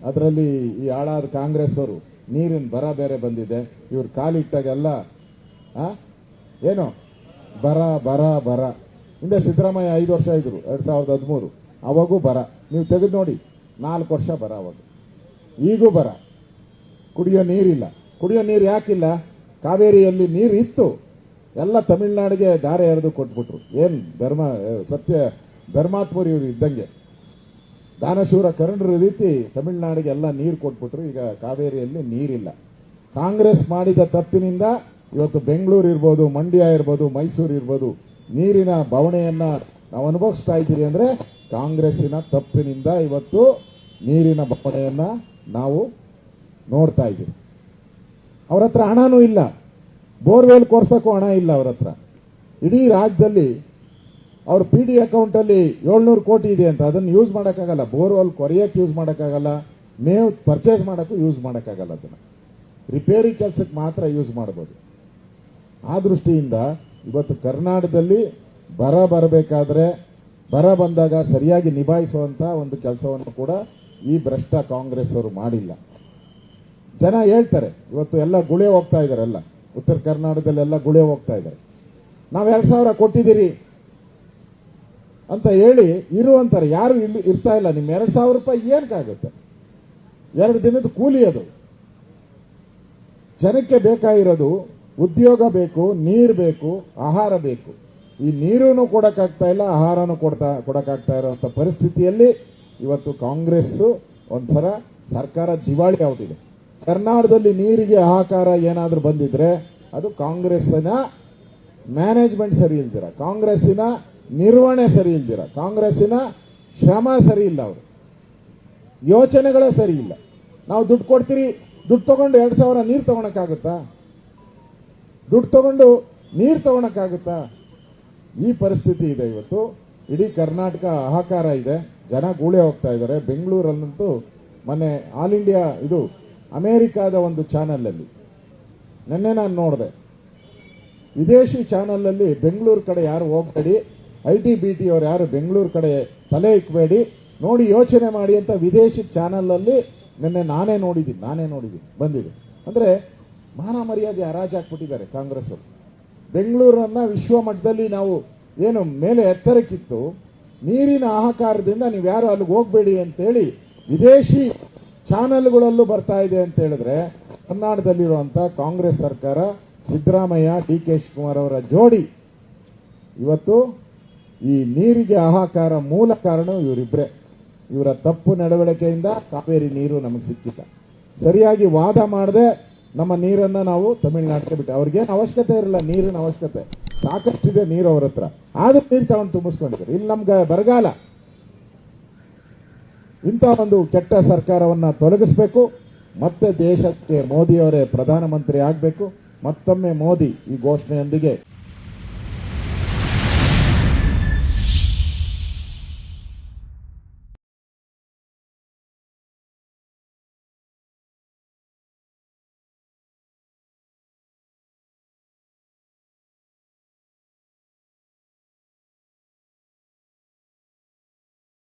ಅದರಲ್ಲಿ ಈ ಹಾಳಾದ ಕಾಂಗ್ರೆಸ್ ಅವರು ನೀರಿನ ಬರ ಬೇರೆ ಬಂದಿದೆ. ಇವ್ರು ಕಾಲಿಟ್ಟಾಗೆಲ್ಲ ಏನು ಬರ ಬರ ಬರ. ಹಿಂದೆ ಸಿದ್ದರಾಮಯ್ಯ 5 ವರ್ಷ ಇದ್ರು 2013, ಅವಾಗೂ ಬರ. ನೀವು ತೆಗೆದು ನೋಡಿ 4 ವರ್ಷ ಬರ ಅವಾಗ. ಈಗೂ ಬರ. ಕುಡಿಯೋ ನೀರಿಲ್ಲ. ಕುಡಿಯೋ ನೀರು ಯಾಕಿಲ್ಲ? ಕಾವೇರಿಯಲ್ಲಿ ನೀರು ಇತ್ತು, ಎಲ್ಲ ತಮಿಳುನಾಡಿಗೆ ದಾರೆ ಎರೆದು ಕೊಟ್ಬಿಟ್ರು. ಏನ್ ಧರ್ಮಾತ್ಮರು ಇವರು ಇದ್ದಂಗೆ, ದಾನಶೂರ ಕರ್ಣರ ರೀತಿ ತಮಿಳುನಾಡಿಗೆ ಎಲ್ಲ ನೀರು ಕೊಟ್ಬಿಟ್ರು. ಈಗ ಕಾವೇರಿಯಲ್ಲಿ ನೀರಿಲ್ಲ. ಕಾಂಗ್ರೆಸ್ ಮಾಡಿದ ತಪ್ಪಿನಿಂದ ಇವತ್ತು ಬೆಂಗಳೂರು ಇರ್ಬೋದು, ಮಂಡ್ಯ ಇರ್ಬೋದು, ಮೈಸೂರು ಇರ್ಬೋದು, ನೀರಿನ ಬವಣೆಯನ್ನ ನಾವು ಅನುಭವಿಸ್ತಾ ಇದ್ದೀರಿ ಅಂದ್ರೆ ಕಾಂಗ್ರೆಸ್ಸಿನ ತಪ್ಪಿನಿಂದ ಇವತ್ತು ನೀರಿನ ಬವಣೆಯನ್ನ ನಾವು ನೋಡ್ತಾ ಇದ್ದೀವಿ. ಅವ್ರ ಹತ್ರ ಹಣನೂ ಇಲ್ಲ, ಬೋರ್ವೆಲ್ ಕೊರ್ಸಕ್ಕೂ ಹಣ ಇಲ್ಲ ಅವ್ರ ಹತ್ರ. ಇಡೀ ರಾಜ್ಯದಲ್ಲಿ ಅವ್ರ PD ಅಕೌಂಟ್ ಅಲ್ಲಿ 700 ಕೋಟಿ ಇದೆ ಅಂತ, ಅದನ್ನು ಯೂಸ್ ಮಾಡೋಕ್ಕಾಗಲ್ಲ. ಬೋರ್ವೆಲ್ ಕೊರೆಯಕ್ಕೆ ಯೂಸ್ ಮಾಡೋಕ್ಕಾಗಲ್ಲ, ಮೇವು ಪರ್ಚೇಸ್ ಮಾಡೋಕ್ಕೂ ಯೂಸ್ ಮಾಡೋಕ್ಕಾಗಲ್ಲ. ಅದನ್ನು ರಿಪೇರಿ ಕೆಲಸಕ್ಕೆ ಮಾತ್ರ ಯೂಸ್ ಮಾಡಬಹುದು. ಆ ದೃಷ್ಟಿಯಿಂದ ಇವತ್ತು ಕರ್ನಾಟಕದಲ್ಲಿ ಬರ ಬರಬೇಕಾದ್ರೆ, ಬರ ಬಂದಾಗ ಸರಿಯಾಗಿ ನಿಭಾಯಿಸುವಂತ ಒಂದು ಕೆಲಸವನ್ನು ಕೂಡ ಈ ಭ್ರಷ್ಟ ಕಾಂಗ್ರೆಸ್ ಅವರು ಮಾಡಿಲ್ಲ. ಜನ ಹೇಳ್ತಾರೆ ಇವತ್ತು ಎಲ್ಲ ಗುಳೆ ಹೋಗ್ತಾ ಇದ್ದಾರೆ, ಎಲ್ಲ ಉತ್ತರ ಕರ್ನಾಟಕದಲ್ಲೆಲ್ಲ ಗುಳೆ ಹೋಗ್ತಾ ಇದ್ದಾರೆ. ನಾವು 2,000 ಕೊಟ್ಟಿದ್ದೀರಿ ಅಂತ ಹೇಳಿ ಇರುವಂತಾರೆ. ಯಾರು ಇಲ್ಲಿ ಇರ್ತಾ ಇಲ್ಲ. ನಿಮ್ 2,000 ರೂಪಾಯಿ ಏನಕ್ಕಾಗುತ್ತೆ? 2 ದಿನದ ಕೂಲಿ ಅದು. ಜನಕ್ಕೆ ಬೇಕಾಗಿರೋದು ಉದ್ಯೋಗ ಬೇಕು, ನೀರು ಬೇಕು, ಆಹಾರ ಬೇಕು. ಈ ನೀರನ್ನು ಕೊಡಕ್ಕಾಗ್ತಾ ಇಲ್ಲ, ಆಹಾರನೂ ಕೊಡಕ್ಕಾಗ್ತಾ ಇರುವಂತ ಪರಿಸ್ಥಿತಿಯಲ್ಲಿ ಇವತ್ತು ಕಾಂಗ್ರೆಸ್ ಒಂಥರ ಸರ್ಕಾರ ದಿವಾಳಿ ಆಗ್ಬಿಟ್ಟಿದೆ. ಕರ್ನಾಟಕದಲ್ಲಿ ನೀರಿಗೆ ಹಾಹಾಕಾರ ಏನಾದ್ರೂ ಬಂದಿದ್ರೆ ಅದು ಕಾಂಗ್ರೆಸ್ಸಿನ ಮ್ಯಾನೇಜ್ಮೆಂಟ್ ಸರಿ ಇಲ್ದಿರ, ಕಾಂಗ್ರೆಸ್ಸಿನ ನಿರ್ವಹಣೆ ಸರಿ ಇಲ್ದಿರ, ಕಾಂಗ್ರೆಸ್ಸಿನ ಶ್ರಮ ಸರಿ ಇಲ್ಲ, ಅವರು ಯೋಚನೆಗಳೇ ಸರಿ ಇಲ್ಲ. ನಾವು ದುಡ್ಡು ಕೊಡ್ತೀರಿ, ದುಡ್ಡು ತಗೊಂಡು 2,000 ನೀರು ತಗೊಳಕ್ಕಾಗುತ್ತಾ? ದುಡ್ಡು ತಗೊಂಡು ನೀರು ತಗೊಳಕ್ಕಾಗುತ್ತಾ? ಈ ಪರಿಸ್ಥಿತಿ ಇದೆ ಇವತ್ತು. ಇಡೀ ಕರ್ನಾಟಕ ಹಾಹಾಕಾರ ಇದೆ, ಜನ ಗೂಳೆ ಹೋಗ್ತಾ ಇದ್ದಾರೆ. ಬೆಂಗಳೂರಲ್ಲಂತೂ ಮೊನ್ನೆ ಆಲ್ ಇಂಡಿಯಾ ಇದು ಅಮೆರಿಕಾದ ಒಂದು ಚಾನೆಲ್ ಅಲ್ಲಿ ನಿನ್ನೆ ನಾನು ನೋಡಿದೆ, ವಿದೇಶಿ ಚಾನೆಲ್ ಅಲ್ಲಿ ಬೆಂಗಳೂರು ಕಡೆ ಯಾರು ಹೋಗಬೇಡಿ, IT-BT ಅವರು ಯಾರು ಬೆಂಗಳೂರು ಕಡೆ ತಲೆ ಇಕ್ಕಬೇಡಿ, ನೋಡಿ ಯೋಚನೆ ಮಾಡಿ ಅಂತ ವಿದೇಶಿ ಚಾನೆಲ್ ಅಲ್ಲಿ ನಿನ್ನೆ ನಾನೇ ನೋಡಿದ್ದೀನಿ ಬಂದಿದೆ. ಅಂದ್ರೆ ಮಾನ ಮರ್ಯಾದೆ ಹರಾಜಾಕ್ಬಿಟ್ಟಿದ್ದಾರೆ ಕಾಂಗ್ರೆಸ್ ಅವರು. ಬೆಂಗಳೂರನ್ನ ವಿಶ್ವ ಮಟ್ಟದಲ್ಲಿ ನಾವು ಏನು ಮೇಲೆ ಎತ್ತರಕ್ಕಿತ್ತು, ನೀರಿನ ಹಾಹಾಕಾರದಿಂದ ನೀವು ಯಾರು ಅಲ್ಲಿಗೆ ಹೋಗಬೇಡಿ ಅಂತೇಳಿ ವಿದೇಶಿ ಚಾನೆಲ್ಗಳಲ್ಲೂ ಬರ್ತಾ ಇದೆ ಅಂತ ಹೇಳಿದ್ರೆ, ಕರ್ನಾಟಕದಲ್ಲಿರುವಂತ ಕಾಂಗ್ರೆಸ್ ಸರ್ಕಾರ, ಸಿದ್ದರಾಮಯ್ಯ, DK ಶಿವಕುಮಾರ್ ಅವರ ಜೋಡಿ ಇವತ್ತು ಈ ನೀರಿಗೆ ಹಾಹಾಕಾರ ಮೂಲ ಕಾರಣ ಇವರಿಬ್ಬರೇ. ಇವರ ತಪ್ಪು ನಡವಳಿಕೆಯಿಂದ ಕಾವೇರಿ ನೀರು ನಮಗೆ ಸಿಕ್ಕಿಲ್ಲ. ಸರಿಯಾಗಿ ವಾದ ಮಾಡದೆ ನಮ್ಮ ನೀರನ್ನ ನಾವು ತಮಿಳುನಾಡಿಗೆ ಬಿಟ್ಟು, ಅವ್ರಿಗೇನು ಅವಶ್ಯಕತೆ ಇರಲ್ಲ, ನೀರಿನ ಅವಶ್ಯಕತೆ ಸಾಕಷ್ಟಿದೆ ನೀರು ಅವ್ರ ಹತ್ರ, ಆದ್ರೂ ನೀರು ತಗೊಂಡು ತುಂಬಿಸ್ಕೊಂಡಿದ್ದಾರೆ. ಇಲ್ಲಿ ನಮ್ಗೆ ಬರಗಾಲ. ಇಂಥ ಒಂದು ಕೆಟ್ಟ ಸರ್ಕಾರವನ್ನ ತೊಲಗಿಸಬೇಕು. ಮತ್ತೆ ದೇಶಕ್ಕೆ ಮೋದಿಯವರೇ ಪ್ರಧಾನಮಂತ್ರಿ ಆಗಬೇಕು. ಮತ್ತೊಮ್ಮೆ ಮೋದಿ ಈ ಘೋಷಣೆಯೊಂದಿಗೆ